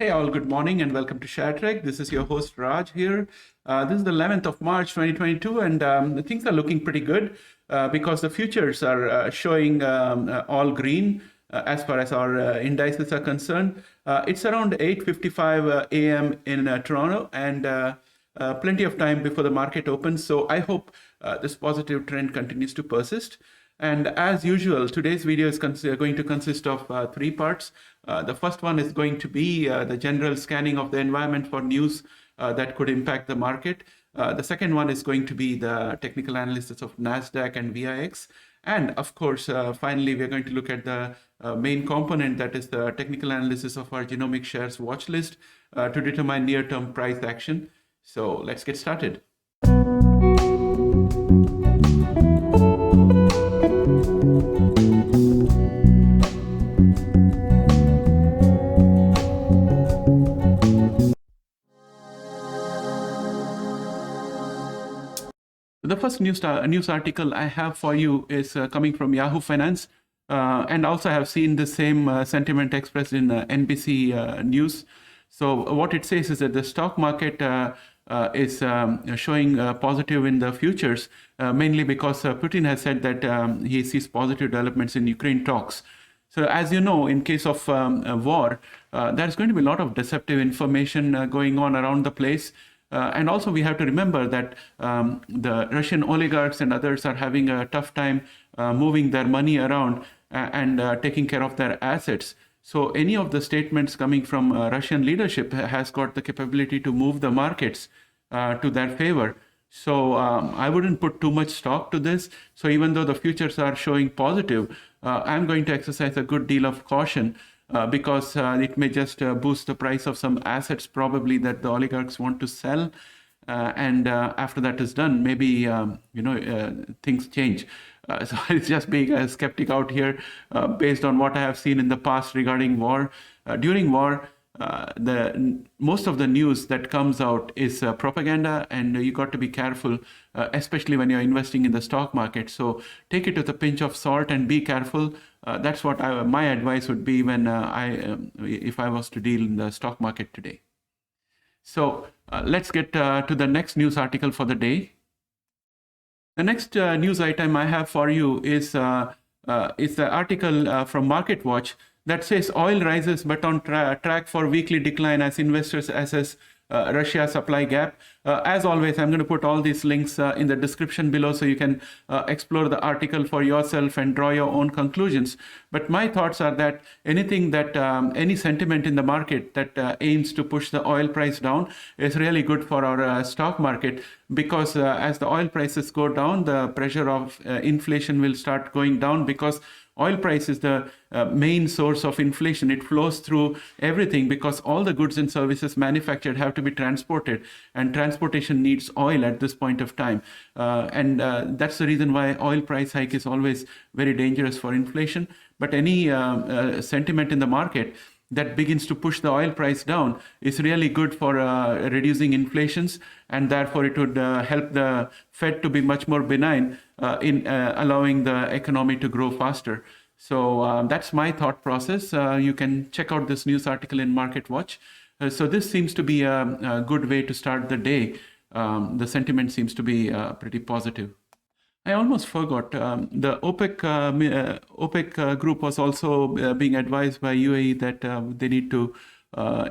Hey all, good morning and welcome to ShareTreck. This is your host Raj here. This is the 11th of March 2022 and things are looking pretty good because the futures are showing all green as far as our indices are concerned. It's around 8:55 a.m. in Toronto and plenty of time before the market opens. So I hope this positive trend continues to persist. And as usual, today's video is going to consist of three parts. The first one is going to be the general scanning of the environment for news that could impact the market. The second one is going to be the technical analysis of NASDAQ and VIX. And of course, finally, we're going to look at the main component, that is the technical analysis of our genomic shares watch list to determine near-term price action. So let's get started. The first news article I have for you is coming from Yahoo Finance, and also I have seen the same sentiment expressed in NBC News. So what it says is that the stock market is showing positive in the futures, mainly because Putin has said that he sees positive developments in Ukraine talks. So as you know, in case of war, there's going to be a lot of deceptive information going on around the place. And also we have to remember that the Russian oligarchs and others are having a tough time moving their money around and taking care of their assets. So any of the statements coming from Russian leadership has got the capability to move the markets to their favor. So I wouldn't put too much stock to this. So even though the futures are showing positive, I'm going to exercise a good deal of caution because it may just boost the price of some assets probably that the oligarchs want to sell. And after that is done, maybe, things change. So it's just being a skeptic out here based on what I have seen in the past regarding war. During war, most of the news that comes out is propaganda, and you got to be careful, especially when you're investing in the stock market. So take it with a pinch of salt and be careful. That's what my advice would be when if I was to deal in the stock market today. So let's get to the next news article for the day. The next news item I have for you is the article from MarketWatch that says oil rises but on track for weekly decline as investors assess Russia supply gap. As always, I'm going to put all these links in the description below so you can explore the article for yourself and draw your own conclusions. But my thoughts are that anything that, any sentiment in the market that aims to push the oil price down is really good for our stock market, because as the oil prices go down, the pressure of inflation will start going down, because oil price is the main source of inflation. It flows through everything because all the goods and services manufactured have to be transported, and transportation needs oil at this point of time. And that's the reason why oil price hike is always very dangerous for inflation. But any sentiment in the market that begins to push the oil price down is really good for reducing inflations, and therefore it would help the Fed to be much more benign in allowing the economy to grow faster. So that's my thought process. You can check out this news article in MarketWatch. So this seems to be a good way to start the day. The sentiment seems to be pretty positive. I almost forgot, the OPEC group was also being advised by UAE that they need to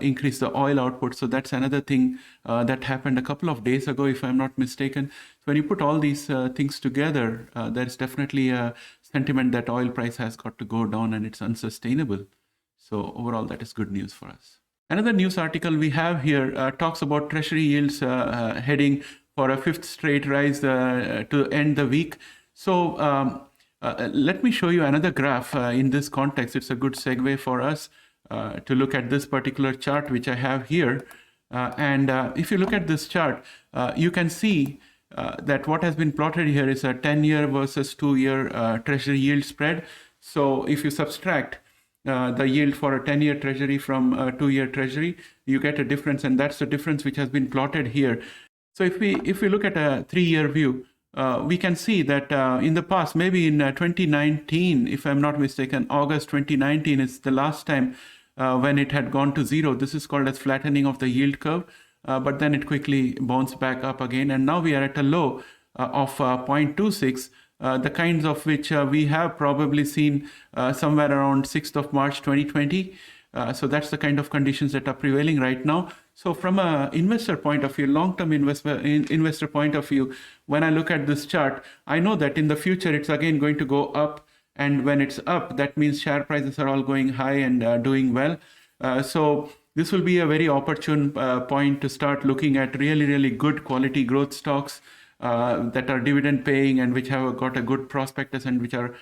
increase the oil output. So that's another thing that happened a couple of days ago, if I'm not mistaken. So when you put all these things together, there's definitely a sentiment that oil price has got to go down and it's unsustainable. So overall, that is good news for us. Another news article we have here talks about treasury yields heading for a fifth straight rise to end the week. So let me show you another graph in this context. It's a good segue for us to look at this particular chart, which I have here. And if you look at this chart, you can see that what has been plotted here is a 10-year versus 2-year treasury yield spread. So if you subtract the yield for a 10-year treasury from a 2-year treasury, you get a difference, and that's the difference which has been plotted here. So if we look at a 3-year view, we can see that in the past, maybe in 2019, if I'm not mistaken, August 2019 is the last time when it had gone to zero. This is called as flattening of the yield curve, but then it quickly bounced back up again. And now we are at a low of 0.26, the kinds of which we have probably seen somewhere around 6th of March 2020. So that's the kind of conditions that are prevailing right now. So from an investor point of view, long-term investor point of view, when I look at this chart, I know that in the future it's again going to go up. And when it's up, that means share prices are all going high and doing well. So this will be a very opportune point to start looking at really, really good quality growth stocks that are dividend paying and which have got a good prospectus and which are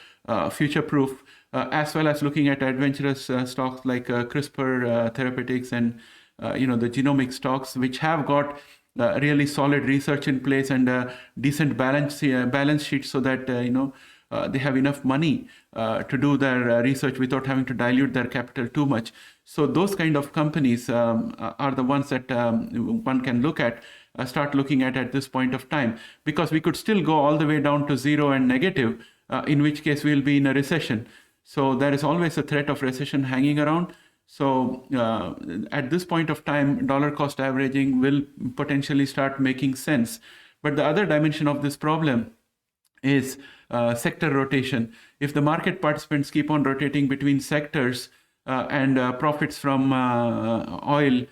future proof, as well as looking at adventurous stocks like Crispr Therapeutics and the genomic stocks, which have got really solid research in place and a decent balance sheet, so that they have enough money to do their research without having to dilute their capital too much. So those kind of companies are the ones that one can look at, start looking at this point of time, because we could still go all the way down to zero and negative, in which case we'll be in a recession. So there is always a threat of recession hanging around. So at this point of time, dollar cost averaging will potentially start making sense. But the other dimension of this problem is sector rotation. If the market participants keep on rotating between sectors and profits from oil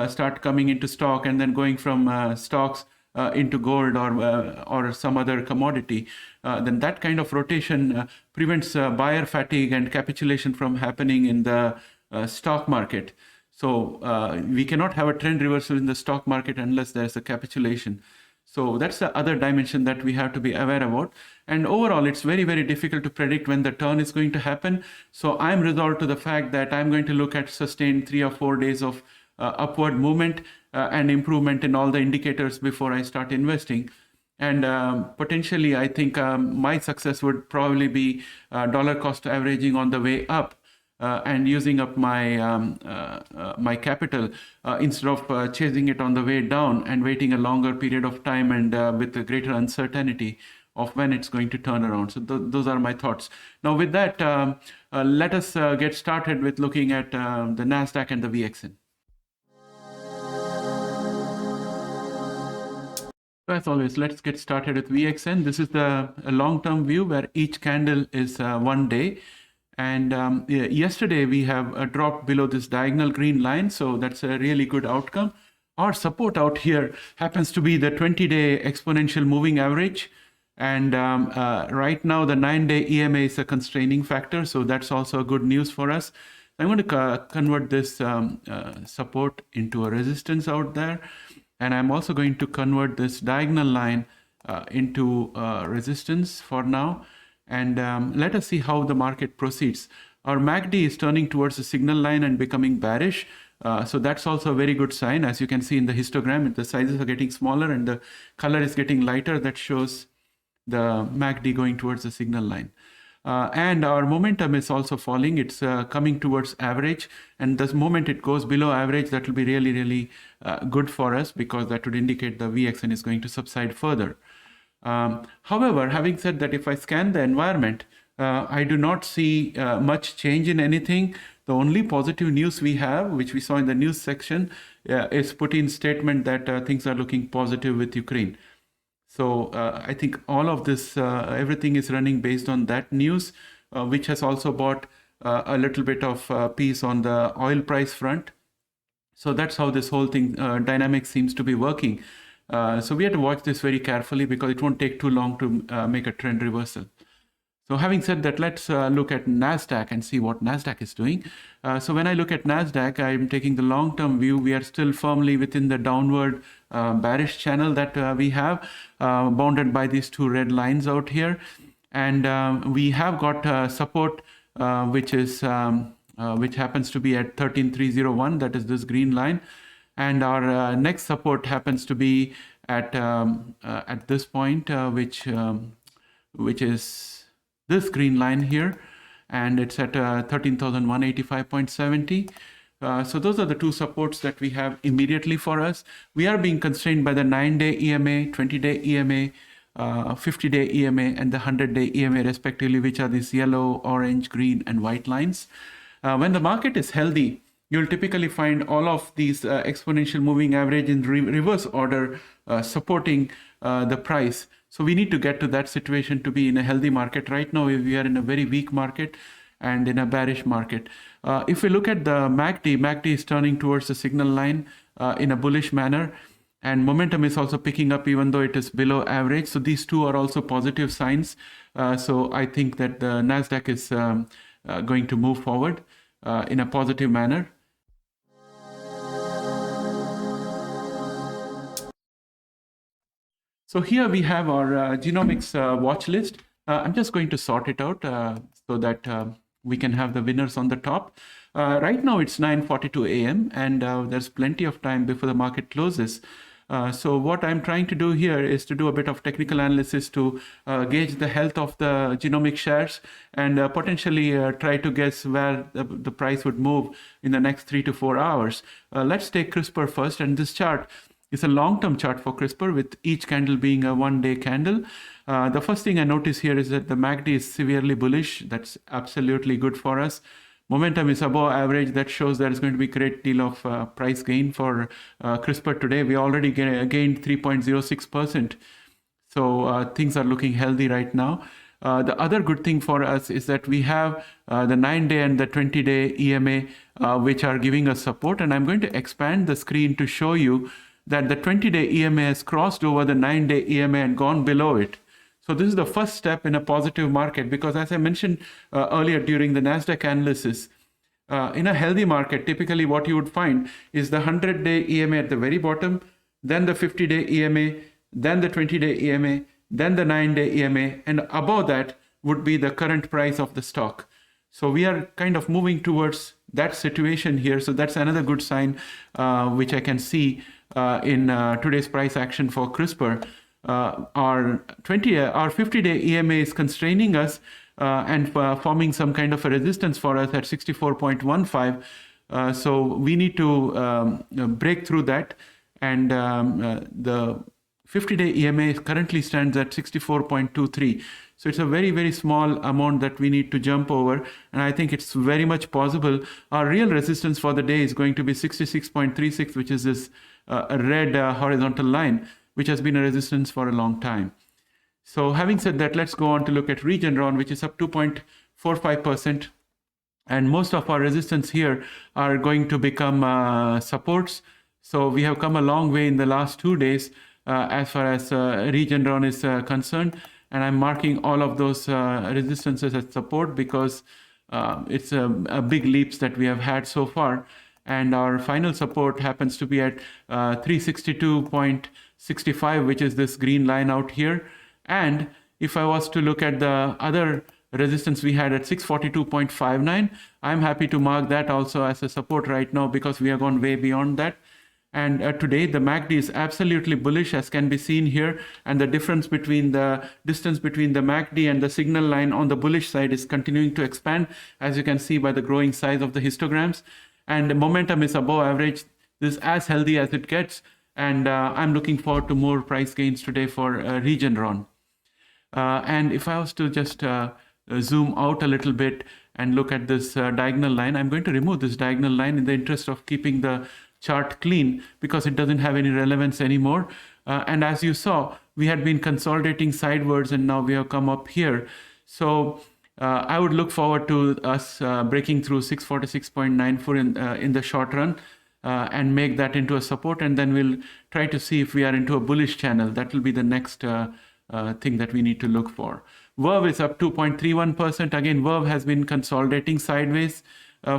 start coming into stock and then going from stocks into gold or some other commodity, then that kind of rotation prevents buyer fatigue and capitulation from happening in the stock market. So we cannot have a trend reversal in the stock market unless there's a capitulation. So that's the other dimension that we have to be aware about. And overall, it's very, very difficult to predict when the turn is going to happen. So I'm resolved to the fact that I'm going to look at sustained 3 or 4 days of upward movement and improvement in all the indicators before I start investing. And potentially, I think my success would probably be dollar cost averaging on the way up. And using up my my capital instead of chasing it on the way down and waiting a longer period of time and with a greater uncertainty of when it's going to turn around. So those are my thoughts. Now with that, let us get started with looking at the NASDAQ and the VXN. As always, let's get started with VXN. This is the long-term view where each candle is 1 day. And yesterday we have dropped below this diagonal green line, so that's a really good outcome. Our support out here happens to be the 20-day exponential moving average. And right now the 9-day EMA is a constraining factor, so that's also good news for us. I'm going to convert this support into a resistance out there. And I'm also going to convert this diagonal line into resistance for now. And let us see how the market proceeds. Our MACD is turning towards the signal line and becoming bearish. So that's also a very good sign. As you can see in the histogram, the sizes are getting smaller and the color is getting lighter. That shows the MACD going towards the signal line. And our momentum is also falling. It's coming towards average. And the moment it goes below average, that will be really, really good for us, because that would indicate the VXN is going to subside further. However, having said that, if I scan the environment, I do not see much change in anything. The only positive news we have, which we saw in the news section, is Putin's statement that things are looking positive with Ukraine. So I think all of this, everything is running based on that news, which has also brought a little bit of peace on the oil price front. So that's how this whole thing, dynamic seems to be working. So we have to watch this very carefully, because it won't take too long to make a trend reversal. So having said that, let's look at NASDAQ and see what NASDAQ is doing. So when I look at NASDAQ, I'm taking the long-term view. We are still firmly within the downward bearish channel that we have, bounded by these two red lines out here. And we have got support, which happens to be at 13,301. That is this green line. And our next support happens to be at this point, which is this green line here, and it's at 13,185.70. So those are the two supports that we have immediately for us. We are being constrained by the 9-day EMA, 20-day EMA, 50-day EMA, and the 100-day EMA respectively, which are these yellow, orange, green, and white lines. When the market is healthy, you'll typically find all of these exponential moving average in reverse order supporting the price. So we need to get to that situation to be in a healthy market. Right now, we are in a very weak market and in a bearish market. If we look at the MACD is turning towards the signal line in a bullish manner, and momentum is also picking up even though it is below average. So these two are also positive signs. So I think that the Nasdaq is going to move forward in a positive manner. So here we have our genomics watch list. I'm just going to sort it out so that we can have the winners on the top. Right now it's 9:42 a.m. and there's plenty of time before the market closes. So what I'm trying to do here is to do a bit of technical analysis to gauge the health of the genomic shares and potentially try to guess where the price would move in the next 3 to 4 hours. Let's take CRISPR first, and this chart is a long-term chart for CRISPR with each candle being a one-day candle. The first thing I notice here is that the MACD is severely bullish. That's absolutely good for us. Momentum is above average. That shows there is going to be a great deal of price gain for CRISPR today. We already gained 3.06%. So things are looking healthy right now. The other good thing for us is that we have the 9-day and the 20-day EMA, which are giving us support. And I'm going to expand the screen to show you that the 20-day EMA has crossed over the 9-day EMA and gone below it. So this is the first step in a positive market, because as I mentioned earlier during the Nasdaq analysis, in a healthy market, typically what you would find is the 100-day EMA at the very bottom, then the 50-day EMA, then the 20-day EMA, then the 9-day EMA, and above that would be the current price of the stock. So we are kind of moving towards that situation here. So that's another good sign, which I can see in today's price action for CRISPR. Our 50-day EMA is constraining us and forming some kind of a resistance for us at 64.15. So we need to break through that. And the 50-day EMA currently stands at 64.23. So it's a very, very small amount that we need to jump over. And I think it's very much possible. Our real resistance for the day is going to be 66.36, which is this red horizontal line, which has been a resistance for a long time. So having said that, let's go on to look at Regeneron, which is up 2.45%. And most of our resistance here are going to become supports. So we have come a long way in the last 2 days as far as Regeneron is concerned. And I'm marking all of those resistances as support because it's a big leaps that we have had so far. And our final support happens to be at 362.65, which is this green line out here. And if I was to look at the other resistance we had at 642.59, I'm happy to mark that also as a support right now because we have gone way beyond that. And today the MACD is absolutely bullish, as can be seen here. And the difference between the distance between the MACD and the signal line on the bullish side is continuing to expand, as you can see by the growing size of the histograms. And the momentum is above average. This is as healthy as it gets. And I'm looking forward to more price gains today for Regeneron. And if I was to just zoom out a little bit and look at this diagonal line, I'm going to remove this diagonal line in the interest of keeping the chart clean because it doesn't have any relevance anymore. And as you saw, we had been consolidating sidewards and now we have come up here. So I would look forward to us breaking through 646.94 in the short run and make that into a support. And then we'll try to see if we are into a bullish channel. That will be the next thing that we need to look for. Verve is up 2.31%. Again, Verve has been consolidating sideways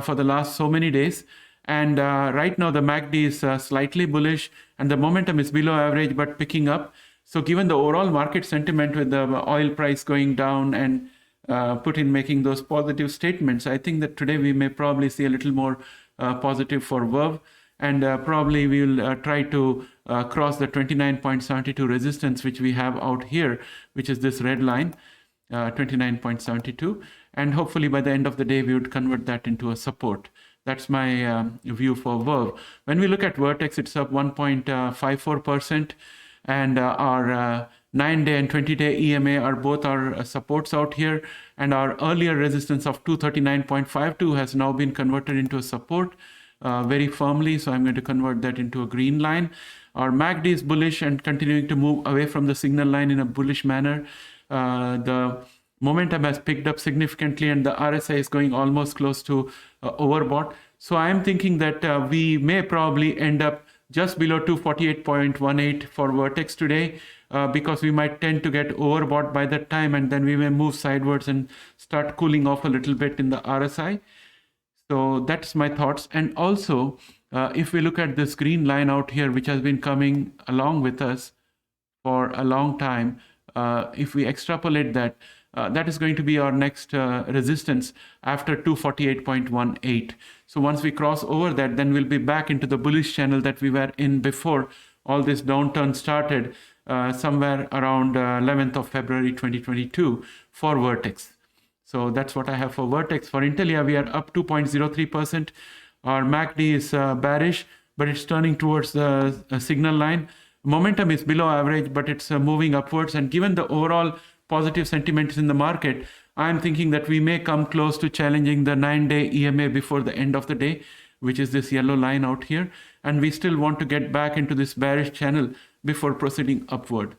for the last so many days. And right now the MACD is slightly bullish and the momentum is below average but picking up. So given the overall market sentiment with the oil price going down and Putin making those positive statements, I think that today we may probably see a little more positive for Verve. And probably we will try to cross the 29.72 resistance, which we have out here, which is this red line, 29.72. And hopefully by the end of the day, we would convert that into a support. That's my view for Verve. When we look at Vertex, it's up 1.54%. And our 9-day and 20-day EMA are both our supports out here. And our earlier resistance of 239.52 has now been converted into a support. very firmly. So I'm going to convert that into a green line. Our MACD is bullish and continuing to move away from the signal line in a bullish manner. The momentum has picked up significantly and the RSI is going almost close to overbought. So I'm thinking that we may probably end up just below 248.18 for Vertex today, because we might tend to get overbought by that time, and then we may move sidewards and start cooling off a little bit in the RSI. So that's my thoughts. And also, if we look at this green line out here, which has been coming along with us for a long time, if we extrapolate that, that is going to be our next resistance after 248.18. So once we cross over that, then we'll be back into the bullish channel that we were in before all this downturn started, somewhere around 11th of February 2022 for Vertex. So that's what I have for Vertex. For Intelia, we are up 2.03%. Our MACD is bearish, but it's turning towards the signal line. Momentum is below average, but it's moving upwards. And given the overall positive sentiments in the market, I'm thinking that we may come close to challenging the 9-day EMA before the end of the day, which is this yellow line out here. And we still want to get back into this bearish channel before proceeding upward.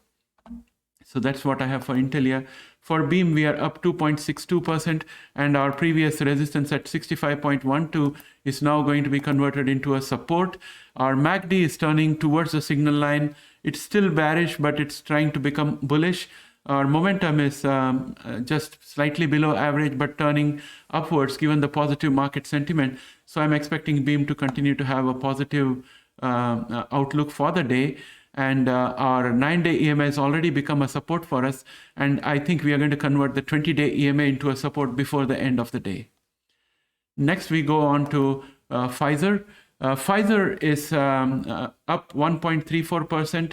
So that's what I have for Intelia. For Beam, we are up 2.62%, and our previous resistance at 65.12 is now going to be converted into a support. Our MACD is turning towards the signal line. It's still bearish, but it's trying to become bullish. Our momentum is just slightly below average, but turning upwards given the positive market sentiment. So I'm expecting Beam to continue to have a positive outlook for the day. And our 9-day EMA has already become a support for us. And I think we are going to convert the 20-day EMA into a support before the end of the day. Next, we go on to Pfizer. Pfizer is up 1.34%.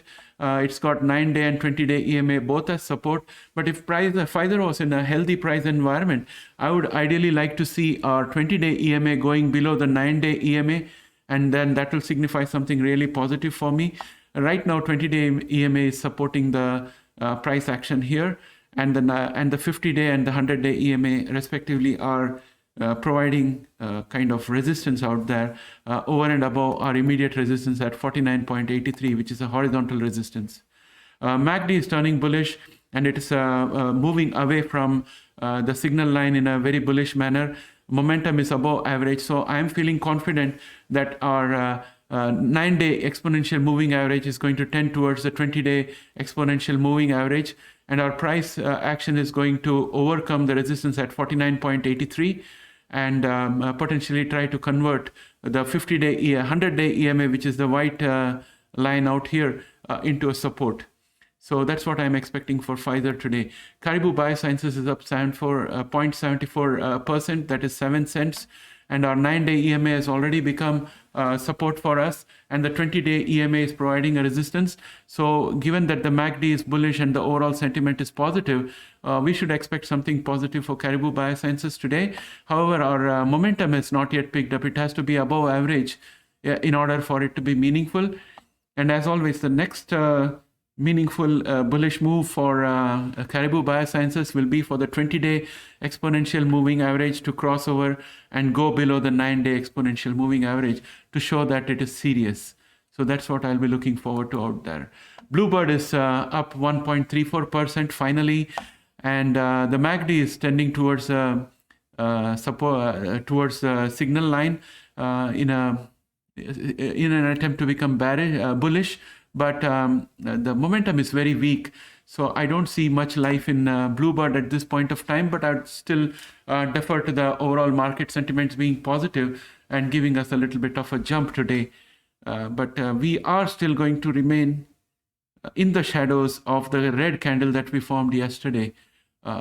It's got 9-day and 20-day EMA both as support. But if Pfizer was in a healthy price environment, I would ideally like to see our 20-day EMA going below the 9-day EMA, and then that will signify something really positive for me. Right now, 20-day EMA is supporting the price action here, and the 50-day and the 100-day EMA respectively are providing kind of resistance out there over and above our immediate resistance at 49.83, which is a horizontal resistance. MACD is turning bullish, and it is moving away from the signal line in a very bullish manner. Momentum is above average, so I'm feeling confident that our 9-day exponential moving average is going to tend towards the 20-day exponential moving average, and our price action is going to overcome the resistance at 49.83 and potentially try to convert the 50-day, 100-day EMA, which is the white line out here, into a support. So that's what I'm expecting for Pfizer today. Caribou Biosciences is up 0.74%, that is 7 cents. And our 9-day EMA has already become support for us, and the 20-day EMA is providing a resistance. So given that the MACD is bullish and the overall sentiment is positive, we should expect something positive for Caribou Biosciences today. However, our momentum has not yet picked up. It has to be above average in order for it to be meaningful. And as always, the next meaningful bullish move for Caribou Biosciences will be for the 20-day exponential moving average to cross over and go below the 9-day exponential moving average to show that it is serious. So that's what I'll be looking forward to out there. Bluebird is up 1.34% finally, and the MACD is tending towards towards the signal line in an attempt to become bullish. But the momentum is very weak, so I don't see much life in Bluebird at this point of time, but I'd still defer to the overall market sentiments being positive and giving us a little bit of a jump today. But we are still going to remain in the shadows of the red candle that we formed yesterday.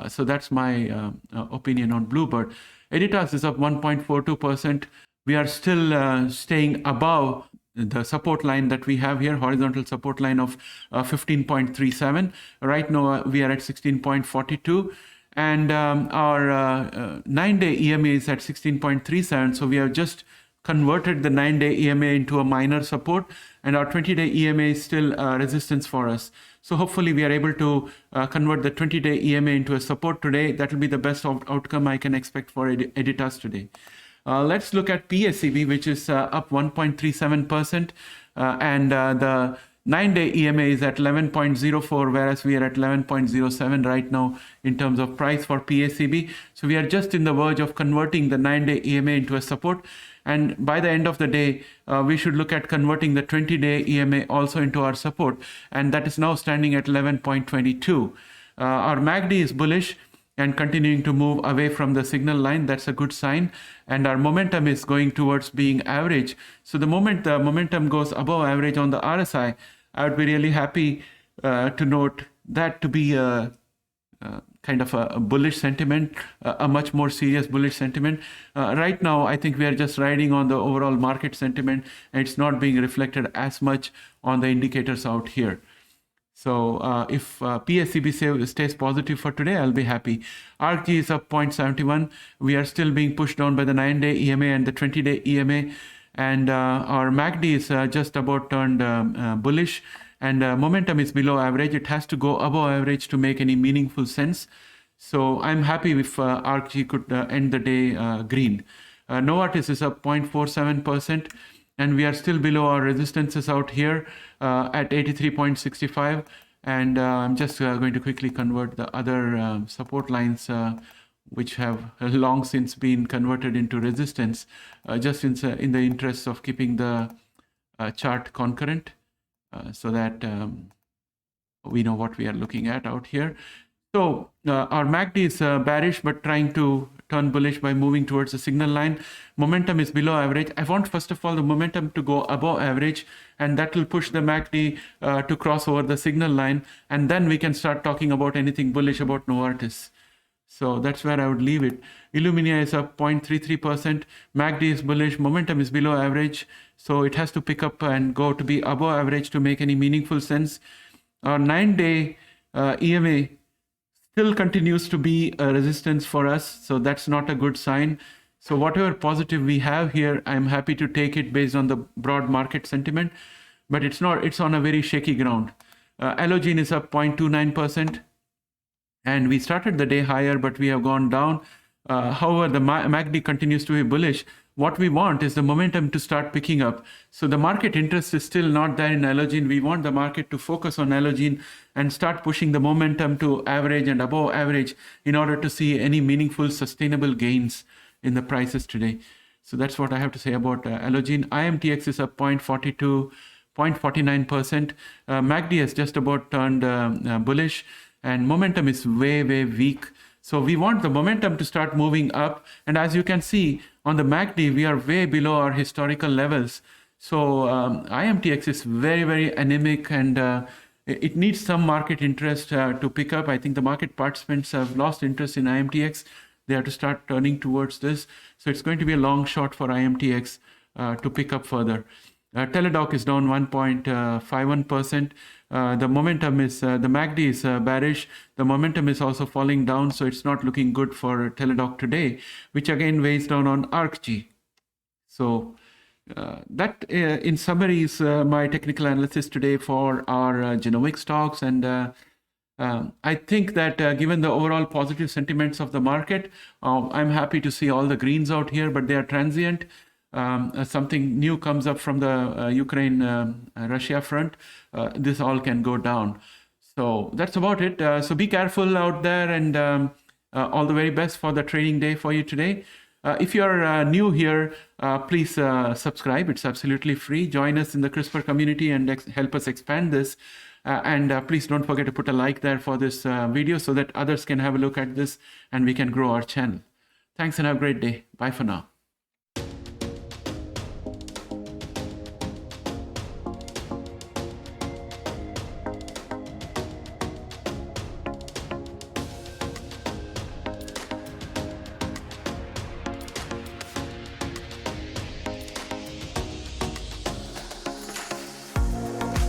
So that's my opinion on Bluebird. Editas is up 1.42%. We are still staying above the support line that we have here, horizontal support line of 15.37. Right now we are at 16.42, and our 9-day EMA is at 16.37. So we have just converted the 9-day EMA into a minor support, and our 20-day EMA is still resistance for us. So hopefully we are able to convert the 20-day EMA into a support today. That will be the best outcome I can expect for Editas today. Let's look at PSEB, which is up 1.37%, and the 9-day EMA is at 11.04, whereas we are at 11.07 right now in terms of price for PSEB. So we are just in the verge of converting the 9-day EMA into a support. And by the end of the day, we should look at converting the 20-day EMA also into our support. And that is now standing at 11.22. Our MACD is bullish and continuing to move away from the signal line. That's a good sign. And our momentum is going towards being average. So the moment the momentum goes above average on the RSI, I would be really happy to note that to be a kind of a bullish sentiment, a much more serious bullish sentiment. Right now, I think we are just riding on the overall market sentiment, and it's not being reflected as much on the indicators out here. So if PSEB stays positive for today, I'll be happy. ARCG is up 0.71. We are still being pushed down by the 9-day EMA and the 20-day EMA. And our MACD is just about turned bullish. And momentum is below average. It has to go above average to make any meaningful sense. So I'm happy if ARCG could end the day green. Novartis is up 0.47%. And we are still below our resistances out here at 83.65. And I'm just going to quickly convert the other support lines, which have long since been converted into resistance, just in the interest of keeping the chart concurrent, so that we know what we are looking at out here. So our MACD is bearish, but trying to turn bullish by moving towards the signal line. Momentum is below average. I want, first of all, the momentum to go above average, and that will push the MACD to cross over the signal line. And then we can start talking about anything bullish about Novartis. So that's where I would leave it. Illumina is up 0.33%. MACD is bullish. Momentum is below average. So it has to pick up and go to be above average to make any meaningful sense. Our 9-day EMA still continues to be a resistance for us. So that's not a good sign. So whatever positive we have here, I'm happy to take it based on the broad market sentiment. But it's on a very shaky ground. Allogene is up 0.29%. And we started the day higher, but we have gone down. However, the MACD continues to be bullish. What we want is the momentum to start picking up. So the market interest is still not there in Allogene. We want the market to focus on Allogene and start pushing the momentum to average and above average in order to see any meaningful, sustainable gains in the prices today. So that's what I have to say about Allogene. IMTX is up 0.49%. MACD has just about turned bullish, and momentum is way, way weak. So we want the momentum to start moving up. And as you can see on the MACD, we are way below our historical levels. So IMTX is very, very anemic, and it needs some market interest to pick up. I think the market participants have lost interest in IMTX. They have to start turning towards this. So it's going to be a long shot for IMTX to pick up further. Teladoc is down 1.51%. The momentum is, the MACD is bearish. The momentum is also falling down, so it's not looking good for Teladoc today, which again weighs down on ARCG. So that, in summary, is my technical analysis today for our genomic stocks. And I think that given the overall positive sentiments of the market, I'm happy to see all the greens out here, but they are transient. Something new comes up from the Ukraine-Russia front, this all can go down. So that's about it. So be careful out there, and all the very best for the trading day for you today. If you're new here, please subscribe. It's absolutely free. Join us in the Crispr community and help us expand this. And please don't forget to put a like there for this video so that others can have a look at this and we can grow our channel. Thanks and have a great day. Bye for now.